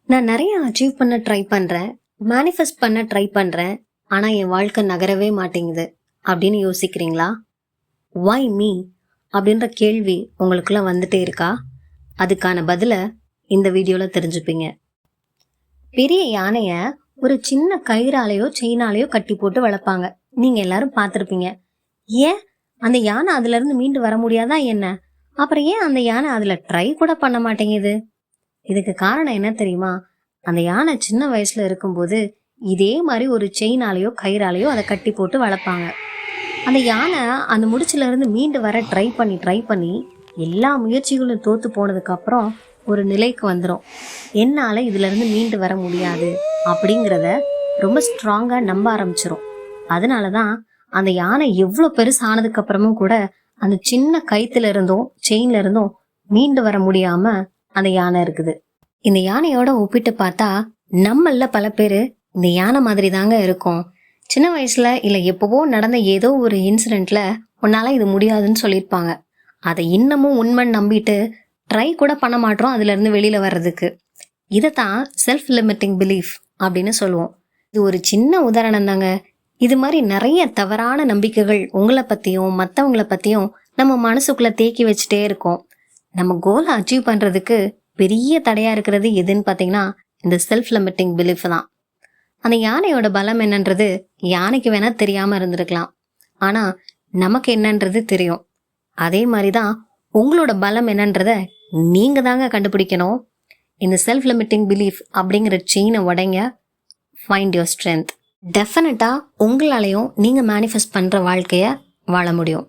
நான் நிறைய அச்சீவ் பண்ண ட்ரை பண்றேன், மேனிஃபெஸ்ட் பண்ண ட்ரை பண்றேன். ஆனா என் வாழ்க்கை நகரவே மாட்டேங்குது அப்படின்னு யோசிக்கிறீங்களா? வை மீ அப்படின்ற கேள்வி உங்களுக்குள்ள வந்துட்டே இருக்கா? அதுக்கான பதில இந்த வீடியோல தெரிஞ்சுப்பீங்க. பெரிய யானைய ஒரு சின்ன கயிறாலேயோ செயினாலேயோ கட்டி போட்டு வளர்ப்பாங்க. நீங்க எல்லாரும் பார்த்திருப்பீங்க. ஏன் அந்த யானை அதுல இருந்து மீண்டு வர முடியாதா என்ன? அப்புறம் ஏன் அந்த யானை அதுல ட்ரை கூட பண்ண மாட்டேங்குது? இதுக்கு காரணம் என்ன தெரியுமா? அந்த யானை சின்ன வயசுல இருக்கும்போது இதே மாதிரி ஒரு செயினாலேயோ கயிறாலேயோ அதை கட்டி போட்டு வளர்ப்பாங்க. அந்த யானை அந்த முடிச்சுல இருந்து மீண்டு வர ட்ரை பண்ணி எல்லா முயற்சிகளும் தோத்து போனதுக்கு அப்புறம் ஒரு நிலைக்கு வந்துடும். என்னால இதுல இருந்து மீண்டு வர முடியாது அப்படிங்கிறத ரொம்ப ஸ்ட்ராங்கா நம்ப ஆரம்பிச்சிரும். அதனாலதான் அந்த யானை எவ்வளவு பெருசு ஆனதுக்கு அப்புறமும் கூட அந்த சின்ன கயித்துல இருந்தும் செயின்ல இருந்தும் மீண்டு வர முடியாம அந்த யானை இருக்குது. இந்த யானையோட ஒப்பிட்டு பார்த்தா நம்மள பல பேரு இந்த யானை மாதிரி தாங்க இருக்கும். சின்ன வயசுல இல்ல எப்பவோ நடந்த ஏதோ ஒரு இன்சிடென்ட்ல உன்னால இது முடியாதுன்னு சொல்லியிருப்பாங்க. அதை இன்னமும் உண்மைன்னு நம்பிட்டு ட்ரை கூட பண்ண மாட்டோம் அதுல இருந்து வெளியில வர்றதுக்கு. இதைத்தான் செல்ஃப் லிமிட்டிங் பிலீஃப் அப்படின்னு சொல்லுவோம். இது ஒரு சின்ன உதாரணம் தாங்க. இது மாதிரி நிறைய தவறான நம்பிக்கைகள் உங்களை பத்தியும் மற்றவங்கள பத்தியும் நம்ம மனசுக்குள்ள தேக்கி வச்சுட்டே இருக்கோம். நம்ம கோலை அச்சீவ் பண்றதுக்கு பெரிய தடையா இருக்கிறது எதுன்னு பாத்தீங்கன்னா இந்த செல்ஃப் லிமிட்டிங் பிலீஃப் தான். அந்த யானையோட பலம் என்னன்றது யானைக்கு வேணா தெரியாம இருந்திருக்கலாம், ஆனா நமக்கு என்னன்றது தெரியும். அதே மாதிரிதான் உங்களோட பலம் என்னன்றத நீங்க தாங்க கண்டுபிடிக்கணும். இந்த செல்ஃப் லிமிட்டிங் பிலீஃப் அப்படிங்கிற செயினை உடைங்க. Find your strength. டெஃபினட்டா உங்களாலையும் நீங்க மேனிஃபெஸ்ட் பண்ற வாழ்க்கைய வாழ முடியும்.